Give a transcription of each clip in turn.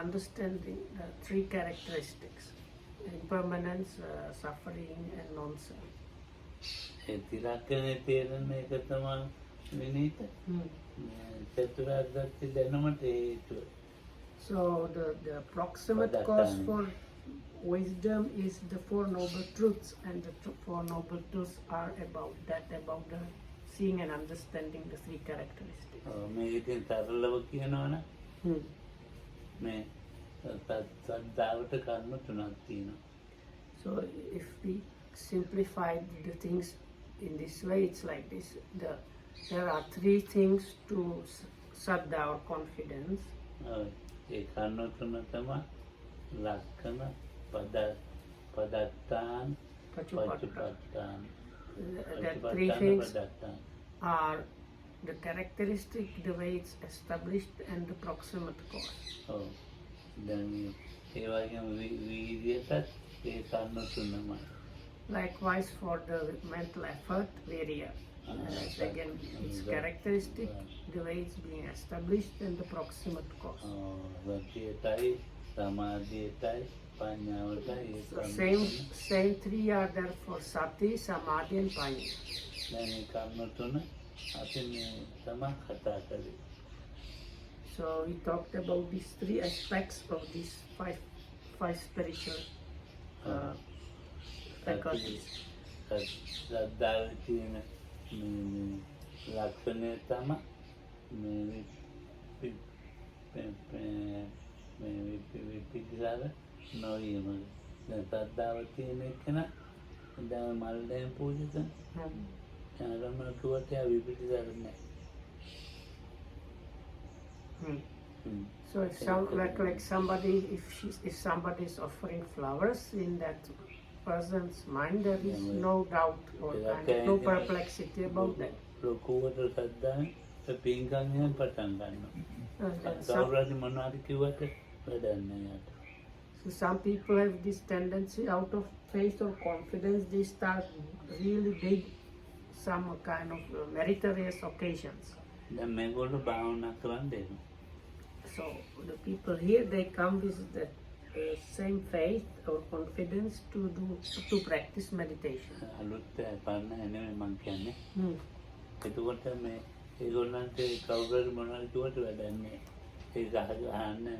understanding the three characteristics: impermanence, suffering, and non-self. තිරක්කනේ තේරෙන එක තමයි විනීත චතුරාර්ය සත්‍ය දැනුමට හේතුව. So the approximate cause for wisdom is the Four Noble Truths, and the Four Noble Truths are about the seeing and understanding the three characteristics. මේ ඉතින් තරලව කියනවනේ මේ සද්ධාවට කර්ම තුනක් තියෙනවා. So if we simplify the things in this way, it's like this: there are three things to saddha or confidence. ඒ කර්ම තුන තමයි ලක්ෂණ පදත්තාන් පච්චුපට්ඨාන. The three things are the characteristic, the way it's established, and the proximate cause. දැන් ඒ වගේම වීර්යයටත් ඒ කර්ම තුනමයි. Likewise for the mental effort, virya. Again, its characteristic, the way it's being established, and the proximate cause. සතියටයි සමාධියටයි පඤ්ඤාවටයි So same three are there for sati, samadhi, and panya. දැන් මේ කර්ම තුන අපි මේ තමයි කතා කරේ. So we talked about these three aspects of these five spiritual faculties. ශ්‍රද්ධාවේ තියෙන ලක්ෂණය තමයි මේ විපිලිසර නොවීම. දැන් ශ්‍රද්ධාව තියෙන එකන දැන් මල් දැන් පූජිත ආරම්භ කරුවට විපිලිසර නැහැ. So it sounds like somebody, if somebody is offering flowers, in that person's mind there is no doubt or no perplexity about that. ලොකුවට ශ්‍රද්ධාවෙන් පින්කම් එහෙම පටන් ගන්නවා. කවුරුහරි මොනවාරි කිව්වට වැඩක් නැහැ. So some people have this tendency, out of faith or confidence, they start really big, some kind of meritorious occasions. දැන් මේගොල්ලෝ භාවනා කරන්න දෙනවා. So the people here, they come with the same faith or confidence to practice meditation. අලුත් පාරණ එන්නේ මං කියන්නේ. එතකොට මේ ඒගොල්ලන්ට කවුරුහරි මොනවාරි කිව්වට වැඩක් නැහැ. ඒක අහන්නේ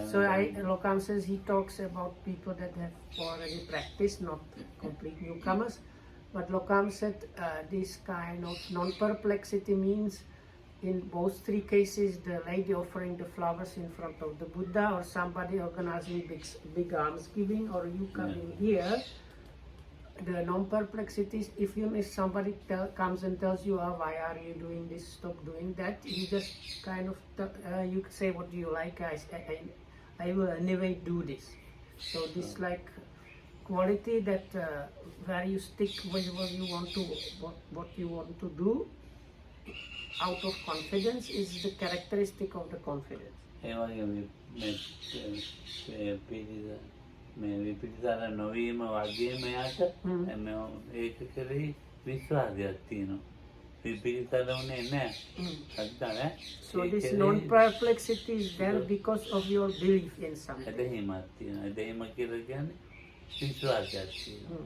So Lokam says he talks about people that have already practiced, not complete newcomers. But Lokam said this kind of non-perplexity means in both three cases, the lady offering the flowers in front of the Buddha, or somebody organizing big alms giving, or you coming here, the non-perplexities, if somebody comes and tells you, why are you doing this, stop doing that, you just kind of, you say what you like, I will anyway do this. So this like quality that where you stick with what you want to do, out of confidence, is the characteristic of the confidence. ඒ වගේ මේ විපිලිසර නොවීම වගේම යාට ඒක කෙරෙහි විශ්වාසයක් තියෙනවා. විපිලිසර වුණේ නැහැ. So this non-perplexity is there because of your belief in something. එදෙහිමත් තියෙනවා. එදෙහිම කියලා කියන්නේ විශ්වාසයක් තියෙනවා.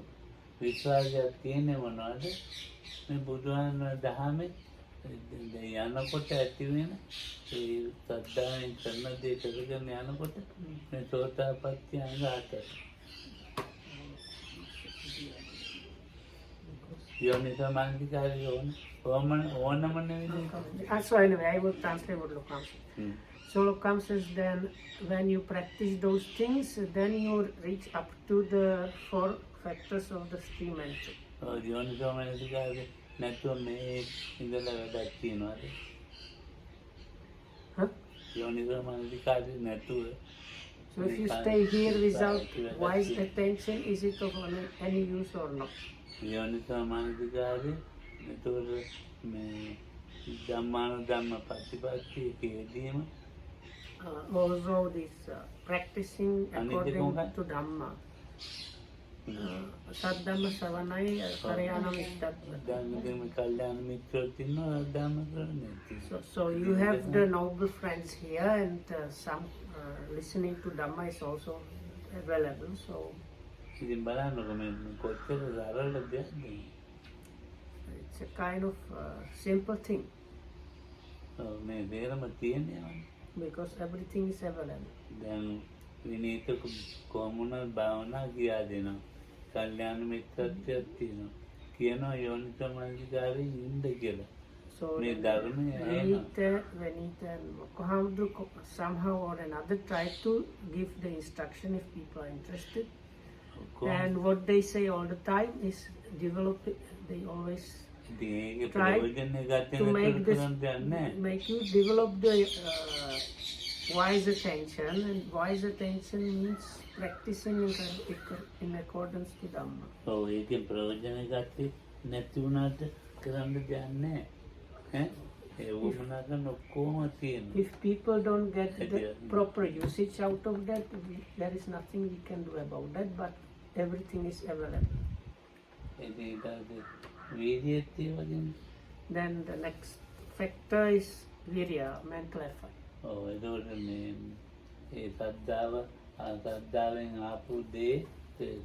විශ්වාසයක් තියෙන්නේ මොනවද? මේ බුදුහාමුදුරුවෝ දහමේ යනකොට ඇති වෙන ඒ සද්ධායෙන් කරන දේ කරගෙන යනකොට මේ සෝතාපට්ටි අංග 8 යෝනිසෝ මනසිකාරය ඕනම නෙවෙයි. So anyway, I will translate what Lokam says. So Lokam says then when you practice those things, then you reach up to the four factors of the stream entry. යෝනිසෝ මනසිකාරය නැතුව මේ ඉඳලා වැඩක් තියනවාද? යෝනිසෝ මනසිකාරය නැතුව. So if you stay here without wise attention, is it of any use or not? යෝනිසෝ මනසිකාරය නැතුව මේ ධම්මානුධම්ම ප්‍රතිපත්තිය කියදීම also this practicing according to Dhamma. Saddhamma Savanai Haryana So you have the noble friends here, and some listening to Dhamma is also available. So ඉතින් බලන්නකො මේ කොච්චර සරල දෙයක්ද. it's a kind of simple thing මේ දේරම තියෙනවා. because everything is available. දැන් විනීත කොමුණ භාවනා කියා දෙනවා. කල්යාණ මිත්‍රත්වයක් තියෙනවා. කියනවා යෝනිසෝ මනසිකාරයෙන් ඉන්න කියලා. So මේ ධර්මය Venita and Mokohamdu somehow or another try to give the instruction if people are interested. And what they say all the time is develop it. They always try to make you develop the wise attention, and wise attention means practicing in accordance to Dhamma. ඔව් ඒකෙන් ප්‍රයෝජන ගත්තේ නැති වුණාට කරන්න දෙයක් නැහැ. ඒ වුණාට ඔක්කොම තියෙනවා. If people don't get the proper usage out of that, there is nothing we can do about that, but everything is available. Then the next factor is virya, mental effort. එතකොට මේ සද්ධාවෙන් ආපු දේ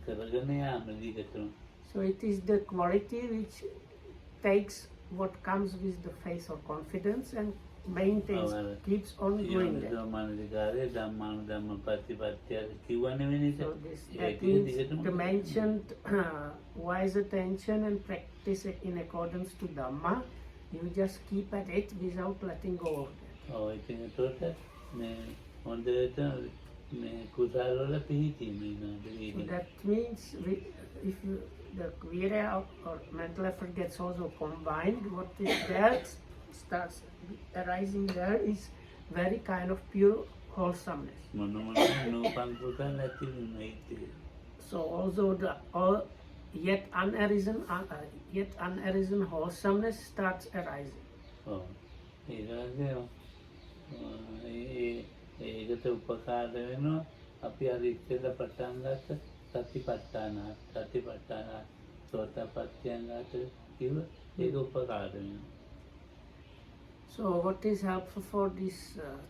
කරගෙන යාම දිගටම. So it is the quality which takes what comes with the faith or confidence and maintains, keeps on going there. So that means the mentioned wise attention and practice it in accordance to Dhamma, you just keep at it without letting go of it. So that means if the virya or mental effort gets also combined, what is there starts arising there is very kind of pure wholesomeness. So also the yet unarisen wholesomeness starts arising. ඒකට උපකාර වෙනවා අපි අර ඉස්සෙල්ලා පටන් ගත්ත සතිපට්ඨාන සෝතපට්ඨාන කිව්ව ඒක උපකාර වෙනවා. So what is helpful for these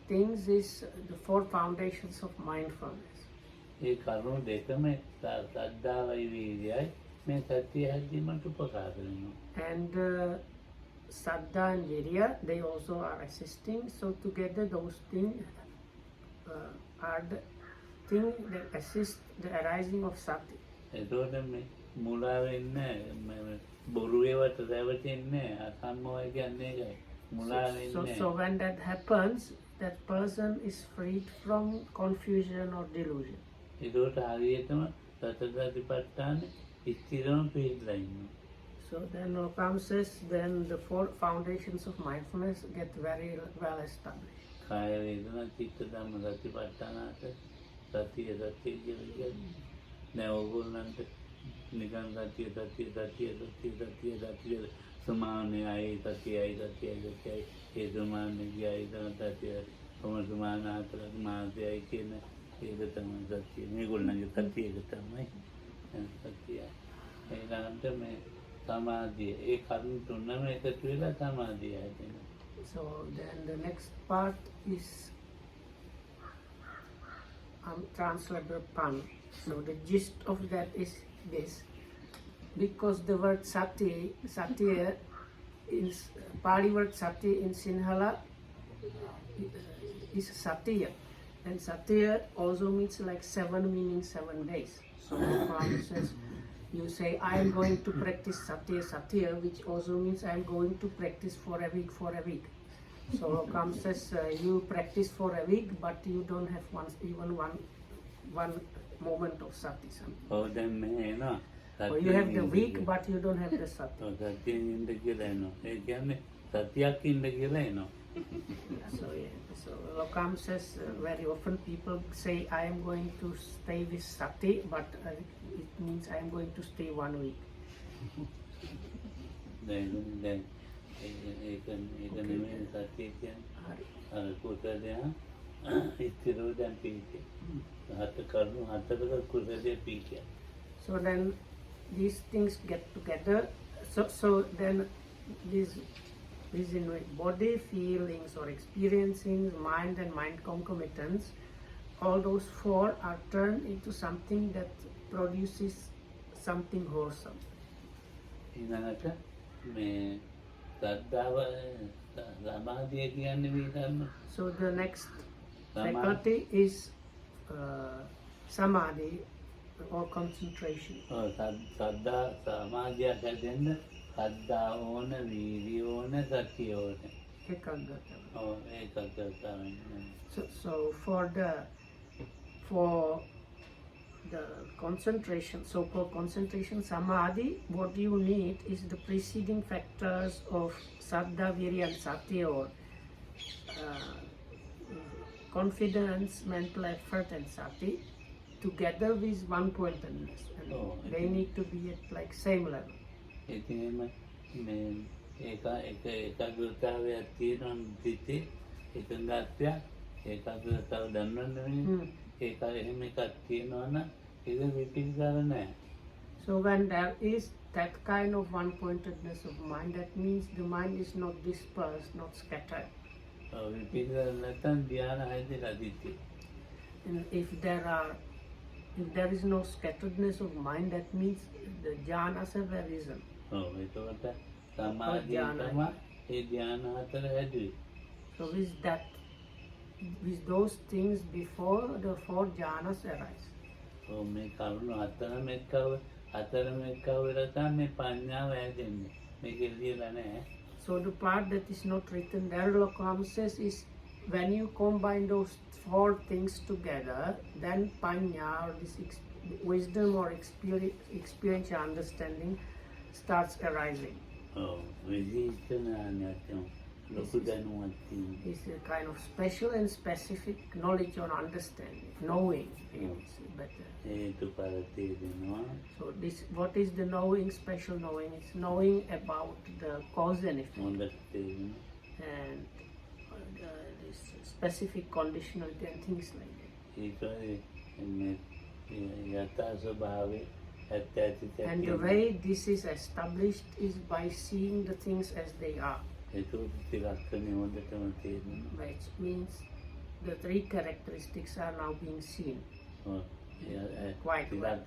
things is the four foundations of mindfulness. ඒ කරුණු දෙකම සද්ධාවයි වීර්යයයි මේ සතිය හැදීමට උපකාර වෙනවා. And Saddha and Virya, they also are assisting. So together those things are the thing that assist the arising of Sati. එතකොට මේ මුලා වෙන්නේ බොරුවේවට රැවටෙන්නේ අසම්මෝහය කියන්නේ ඒකයි. මුලා වෙන්නේ. So when that happens, that person is freed from confusion or delusion. ඒකට හරියටම සතරසතිපට්ඨාන ස්ථිරව පිළිලා ඉන්නවා. So then Lokam says, then the four foundations of mindfulness get very well established. කාය වේදනා චිත්ත ධම්ම සතිපට්ඨානට සතිය කියන්නේ දැන් ඕගොල්ලන්ට නිකන් සතිය සමානයි සතියයි ඒ සමානයි සතිය සමාන අතර මාර්ගයයි කියන ඒක තමයි සතිය. මේගොල්ලන්ගේ සතිය ඒක තමයි සතිය. ඒකට මේ සමාධිය ඒ කරුණු තුනම එකතු වෙලා සමාධිය හැදෙනවා. So then the next part is translated pan. So the gist of that is this. Because the word satya is Pali word sati in Sinhala is satya. And satya also means like 7 meaning 7 days. So the Pali says, you say, I am going to practice satya, which also means I am going to practice for a week. So Lokam says, you practice for a week, but you don't have even one moment of sati. Oh, then Or you have the week, but you don't have the sati. So Lokam says, very often people say, I am going to stay with sati, but it means I am going to stay 1 week. Then ඒක නෙමෙයි සතිය කියන්නේ අර කුසලය ඉතිරෝ දැන් පීතිය හත කරුණු හතරක කුසලයේ පීතිය. So then these things get together. So then these in body feelings or experiencing mind and mind concomitants all those four are turned into something that produces something wholesome. ඊළඟට මේ ශ්‍රද්ධාව සමාධිය කියන්නේ මේ කර්ම So the next Samadhi. faculty is samadhi or concentration. ශ්‍රද්ධා සමාධියක් හැදෙන්න ශ්‍රද්ධාව ඕන, වීර්යය ඕන, සතිය ඕන. Ekaggata. ඒකාග්‍රතාවය. So for the concentration, so-called concentration samadhi, what you need is the preceding factors of saddha, virya and sati, or confidence, mental effort and sati, together with one-pointedness, and they need to be at like same level. ඒකෙම මේ ඒකාග්‍රතාවයක් තියෙනවා සිතේ එකඟත්වයක් ඒකාග්‍රතාව දන්නවනේ ඒක එහෙම එකක් තියෙනවා නම් ඒක විපිලිකාර නැහැ. So when there is that kind of one-pointedness of mind, that means the mind is not dispersed, not scattered. විපිලිකාර නැත්නම් ධ්‍යාන හැදෙලා දිත්තේ. And if there is no scatteredness of mind, that means the jhanas have arisen. ඒකට සමාධිය තමයි ඒ ධ්‍යාන හතර හැදුවේ. So with those things before the four jhanas arise. මේ කරුණු හතරම එක්කව වෙලා තමයි මේ ප්‍රඥාව හැදෙන්නේ. මේක එළියලා නැහැ. So the part that is not written there, Lokam says, is when you combine those four things together, then panya, or this wisdom or experiential understanding starts arising. It's a kind of special and specific knowledge or understanding, knowing. Better. So what is the knowing, special knowing? It's knowing about the cause and effect, and this specific conditionality and things like that. And the way this is established is by seeing the things as they are, which means the three characteristics are now being seen quite well.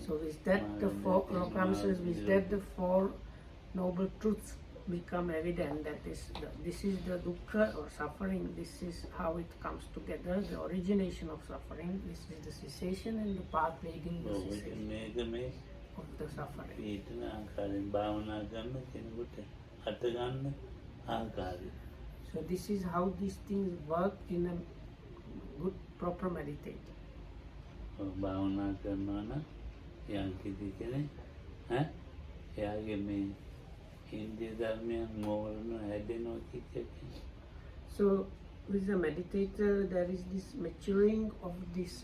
So with that the four promises, with that the four noble truths become evident, that this is the dukkha or suffering, this is how it comes together, the origination of suffering, this is the cessation and the path leading the cessation of the suffering. So this is how these things work in a good proper meditation. භාවනා කරනවා නම් යම් කිසි කෙනෙක් එයාගේ මේ ඉන්ද්‍රිය ධර්මයන් මෝරණ හැදෙනවා කියන්නේ. So with the meditator there is this maturing of these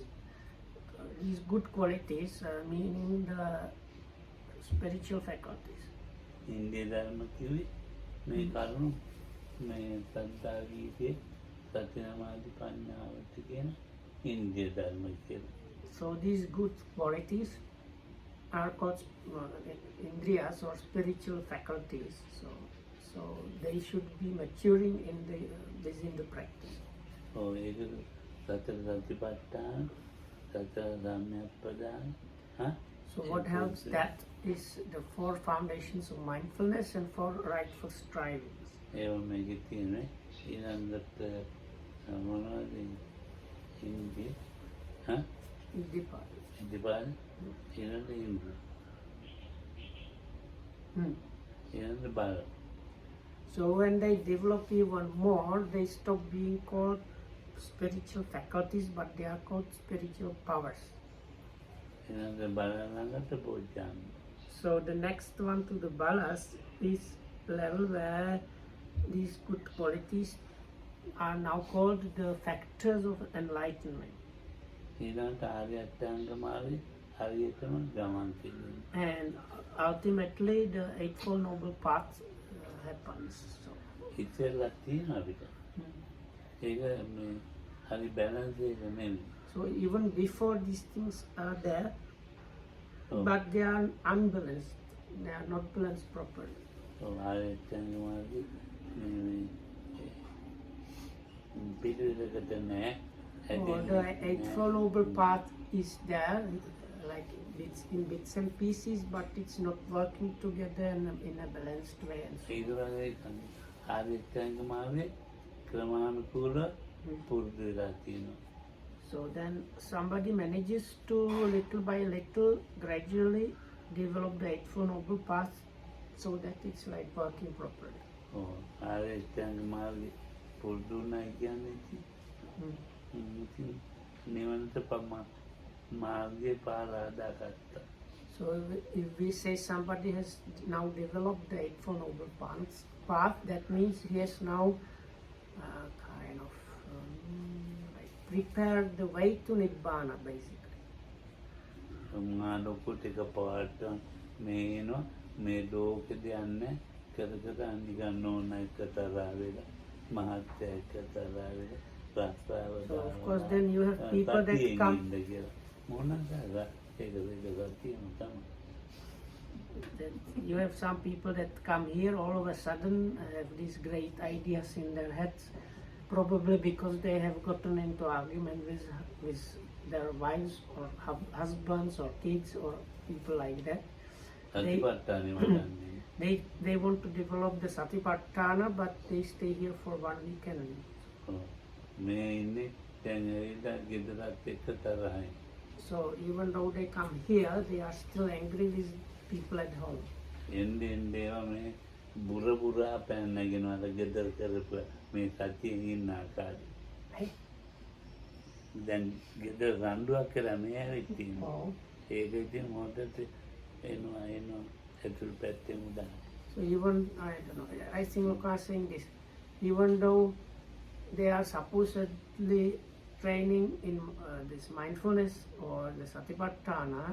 good qualities, meaning the spiritual faculties. ඉන්ද්‍රිය ධර්ම කිව්වේ මේ කරුණු මේ සද්ධා වීර්ය සති සමාධි ප්‍රඥාවට කියන ඉන්ද්‍රිය ධර්ම කියලා. So these good qualities are called indriyas or spiritual faculties. So they should be maturing in the practice. ඒක සතර සතිපට්ඨාන සතර ධම්මප්පදාන. So what helps that is the four foundations of mindfulness and four rightful strivings. ඒව මේකේ තියෙන්නේ ඊළඟට මොනවද ඉන්ද්‍රිය Iddhipada. ඉන්ද්‍රිය ඊළඟ බල. So when they develop even more, they stop being called spiritual faculties, but they are called spiritual powers. ඊළඟ බල ළඟට බොජ්ජංග. So the next one to the balas is level where these good qualities are now called the factors of enlightenment. ඊළඟට ආර්ය අෂ්ටාංග මාර්ගය හරියටම ගමන් කිරීම. And ultimately the Eightfold Noble Path happens. So ඉතිරලා තියෙනවා අපිට. ඒක මේ හරි බැලන්ස් එක නෙමෙයි. So even before these things are there, but they are unbalanced. they are not balanced properly. ආරච්චන්ගේ මාර්ගය පිළිවෙලකට නැහැ. Or the Eightfold Noble Path is there, like it's in bits and pieces, but it's not working together in a balanced way. And so, ඒක වගේ ආරච්චන්ගේ මාර්ගය ක්‍රමානුකූල පුරුදු වෙලා තියෙනවා. so then somebody manages to little by little gradually develop the Eightfold Noble Path so that it's like working properly. ආරච්චන්ගේ මාර්ගය පුරුදු වුණා කියන්නේ ඉතින් නිවනට මාර්ගය පාර හදාගත්තා. So if we say somebody has now developed the Eightfold Noble Path, that means he has now kind of like prepared the way to Nibbana, basically. මා ලොකුට එකපාරට මේ එනවා මේ ලෝකෙද යන්නේ කර කර නිකන් ඕන එක තරහ වෙලා මහත්ය එක තරහ වෙලා රස්තාව So of course then you have people that come. මොනවාද ඒක වෙලක් තියෙනවා තමයි. You have some people that come here all of a sudden have these great ideas in their heads, probably because they have gotten into argument with their wives or husbands or kids or people like that. සතිපට්ඨානෙ වඩන්නේ. They want to develop the Satipatthana, but they stay here for 1 week and leave. මේ ඉන්නේ දැන් ඒදා ගෙදරත් එක්ක තරහයි. So even though they come here, they are still angry with people at home. එන්නේ ඒවා මේ බුරා පෑන් නැගෙනවාද ගෙදර කරපු මේ සතියෙන් ඉන්න ආකාරය. Right? දැන් ගෙදර රණ්ඩුවක් කරලා මේ ඇවිත් තියෙනවා. Oh. ඒක ඉතින් මොකටද එනවා ඇතුළු පැත්තේ මුදා. So even, I don't know, I think Luka is saying this, even though they are supposedly training in this mindfulness or the Satipatthana,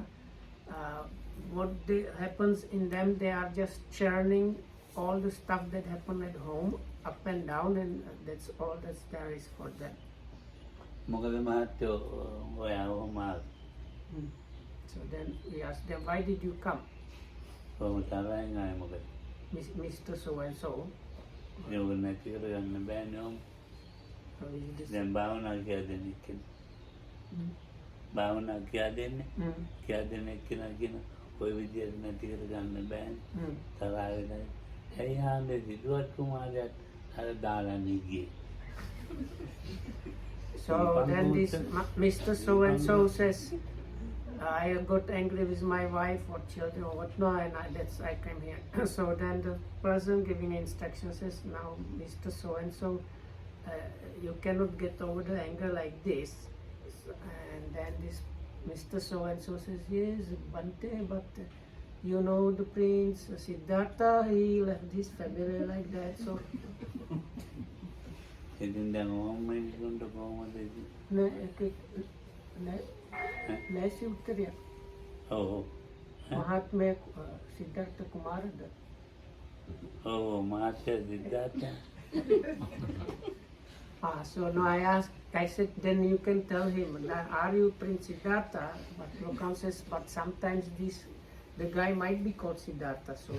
what happens in them, they are just churning all the stuff that happened at home up and down, and that's all that there is for them. මොකද මහත්තයෝ ඔයාව මාත් So then we ask them, why did you come, කොහොම තරහින් ආයේ මොකද Mr. So-and-so? යෝග නැති කරගන්න බෑනේ ඔම්. Or is this? දැන් භාවනා කියලා දෙන්නේ කෙනෙක්. භාවනා කියලා දෙන්නේ කියලා දෙන්නේ කෙනා කියන කොයි විදියට නැති කරගන්න බෑනේ. තරහ වෙලා ඇයි ආන්නේ සිදුවත් කුමාරයාත් අර දාලානේ ගියේ. So then this Mr. So-and-so says, I got angry with my wife or children or whatnot, and I came here. So then the person giving instruction says, now Mr. So-and-so, you cannot get over the anger like this. And then this Mr. So-and-so says, yes, Bante, but you know the prince Siddhartha, he left his family like that. So ඉතින් දැන් ඕම් මිනිස්සුන්ට කොහොමද ඉතින්? Nasi Uttarya. ඔව්. Mahatma Siddhartha Kumarada. ඔව් මහත්තයා Siddhartha. So now I said, then you can tell him, are you Prince Siddhartha? But Lokam says, but sometimes the guy might be called Siddhartha. So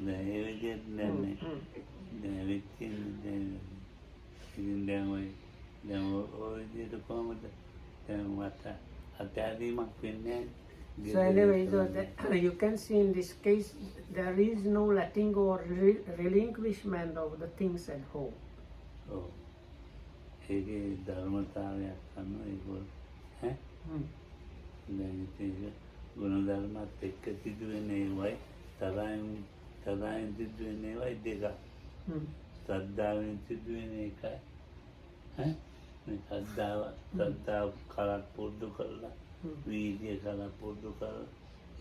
දැන් ඒ විදිහට නෑනේ. දැන් ඉතින් දැන් ඔය විදිහට කොහොමද දැන් මට අත්දැකීමක් වෙන්නේ. So anyway, you can see in this case, there is no letting go or relinquishment of the things at home. ඔව්. ඒකේ ධර්මතාවයක් ගන්න ඒකෝ ඈ. දැන් ඉතින් ගුණධර්මත් එක්ක සිදුවෙන ඒවයි තරහින් සිදුවෙන ඒවයි දෙක. ශ්‍රද්ධාවෙන් සිදුවෙන එකයි. ඈ මේ ශ්‍රද්ධාව කලක් පුරුදු කරලා වීර්යය කලක් පුරුදු කරලා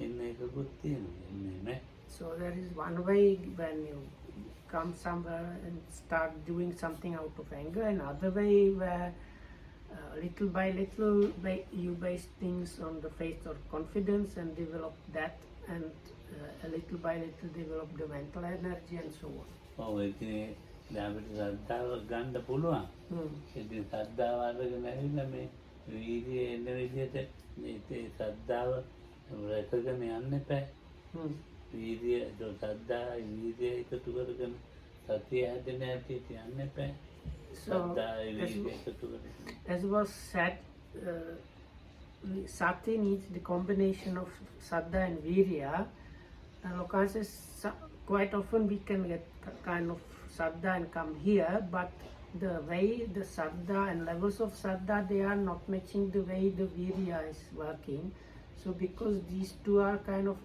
එන්න එකකුත් තියෙනවා නේ. So there is one way when you come somewhere and start doing something out of anger, and other way where little by little you base things on the faith or confidence and develop that, and a little by little develop the mental energy and so on. ඔව් ඉතින් දැන් අපිට ශ්‍රද්ධාව ගන්න පුළුවන්. ඉතින් ශ්‍රද්ධාව අරගෙන ඇවිල්ලා මේ වීර්යය එන විදිහට මේ ශ්‍රද්ධාව රැකගෙන යන්න එපා. Hmm. වීර්යය සද්ධා වීර්යය එකතු කරගෙන සතිය හැදෙන හැටි කියන්න එපා. So, සද්ධා as, වීර්යය එකතු කරගෙන. as was said, sati needs the combination of saddha and virya. Lokan says quite often we can get kind of saddha and come here, but the way the saddha and levels of saddha, they are not matching the way the virya is working. So because these two are kind of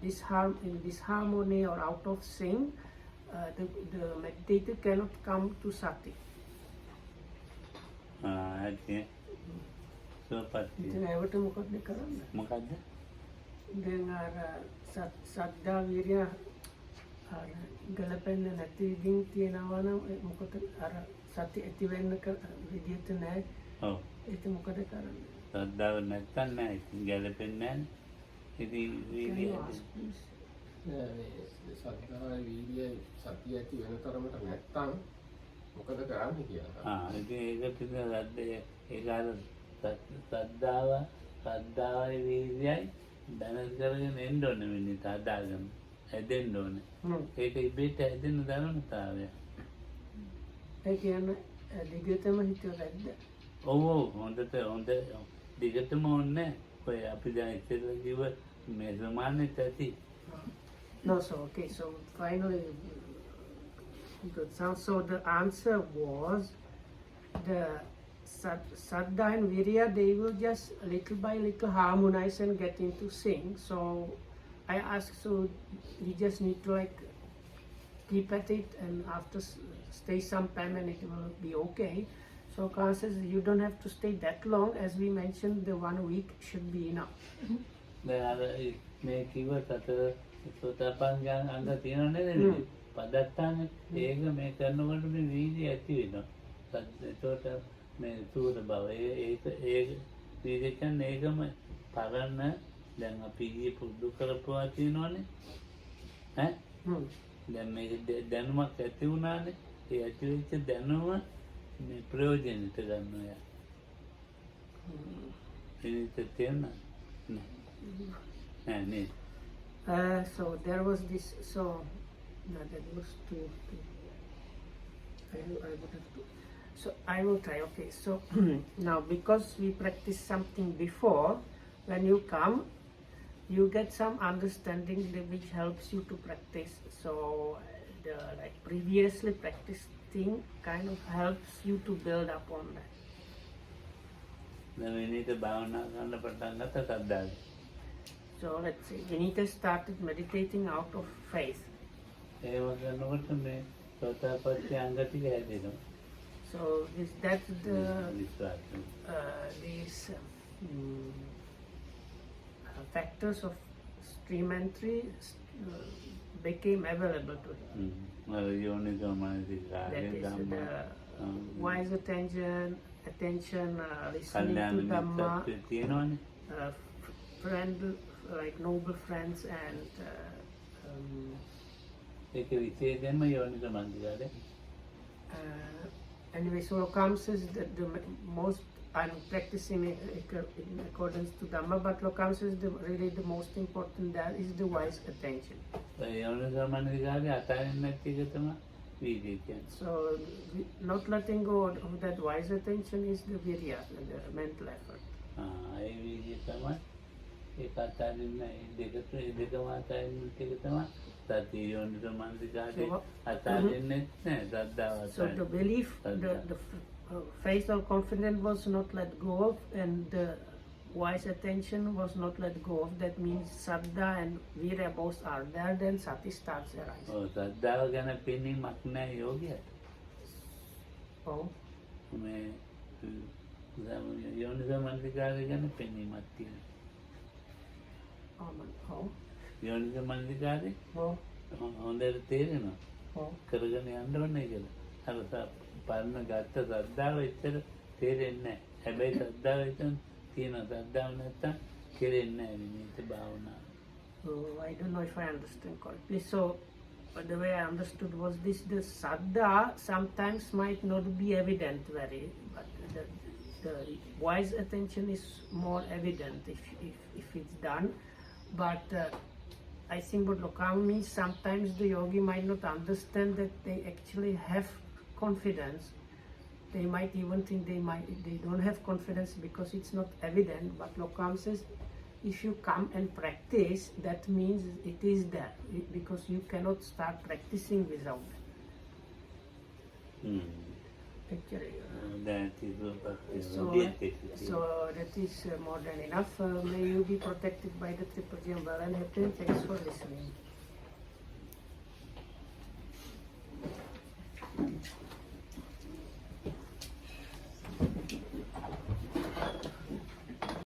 in disharmony or out of sync, the meditator cannot come to sati. ඇති සුවපත්තිය. ඉතින් ඒවට මොකක්ද කරන්න? මොකක්ද? දැන් අර සද්ධා වීර්ය අර ගලපෙන්නේ නැති විදිහින් තියනවා නම් මොකද අර සති ඇති වෙන්න විදිහට නැහැ. ඔව්. ඒක මොකද කරන්නේ? ශ්‍රද්ධාව නැත්තම් නෑ. ඉතින් ගැලපෙන්නේ නෑනේ. ඉතින් වීර්යය සද්ධායි වීර්යයි සතිය ඇති වෙන තරමට නැත්තම් මොකද කරන්නේ කියලා. ඉතින් ඒක පිළිබඳ ඒක අර ශ්‍රද්ධාවයි වීර්යයි දැනස් කරගෙන එන්න ඕනේ මිනිත් හදාගන්න. හැදෙන්න ඕනේ. ඒක ඉබේට හැදෙන ධර්මතාවය. ඒ කියන්නේ දිගටම හිතුවද? ඔව් හොඳ දිගටම ඕනේ. ඔය අපි දැන් ඉතින් කිව්ව මේ සමානෙත් ඇති. No, so okay, so finally, good. So the answer was the Saddha and Virya, they will just little by little harmonize and get into sync. So I asked, so we just need to like keep at it and after stay some time and it will be okay. So Khan says you don't have to stay that long. As we mentioned, the 1 week should be enough. දැන් අර මේ කිව්ව සතර සෝතාපන්න අංග තියෙනව නේද? පදත්තානේ ඒක මේ කරනකොට මේ වීර්යය ඇති වෙනවා. ඒකට මේ සූර බව ඒක වීර්යය කියන්නේ ඒකම පරණ දැන් අපි ඊයේ පුරුදු කරපුවා තියෙනවනේ. ඈ දැන් මේක දැනුමක් ඇති වුණානේ. ඒ ඇති වෙච්ච දැනුම මේ ප්‍රයෝජනෙට ගන්නවා යා. ඒක තේරෙනවද? නෑ. So there was this, so no, that was too I would have to, so I will try. Okay, so now because we practiced something before, when you come you get some understanding which helps you to practice. So the like previously practiced thing kind of helps you to build up on that. දැන් මේ නේද භාවනා කරන්න පටන් ගත්ත සද්දාද. So let's say Vinita started meditating out of faith. So that's the these factors of stream entry became available to him. That is the wise attention, listening to Dhamma, friend, like noble friends and anyway, so Lokam says that the most, I'm practicing in accordance to Dhamma, but Lokam says really the most important there is the wise attention. So not letting go of that wise attention is the virya, the mental effort. So the belief, the faith or confidence was not let go of, and the wise attention was not let go of. That means Saddha and Virya both are there, then Sati starts arising. Oh, Saddha ගැන පෙනීමක් නැහැ යෝගියට. Oh. මේ යෝනිසෝ මනසිකාරය ගැන පෙනීමක් තියෙනවා. යෝනිසෝ මනසිකාරය හොඳට තේරෙනවා. කරගෙන යන්න ඕනේ කියලා. අර පරණ ගත්ත සද්ධාව එච්චර තේරෙන්නේ නැහැ. හැබැයි සද්ධාව එතන තියෙනවා. සද්ධාව නැත්තම් කෙරෙන්නේ නැහැ මේක භාවනාව. So I don't know if I understand correctly. So but the way I understood was this: the saddha sometimes might not be evident very, but the the wise attention is more evident if it's done. But I think what lokam means, sometimes the yogi might not understand that they actually have confidence. They might even think they don't have confidence because it's not evident. But lokam says, if you come and practice, that means it is there, because you cannot start practicing without picture. That is So that is more than enough. May you be protected by the triple gem well and happy. Thanks for listening.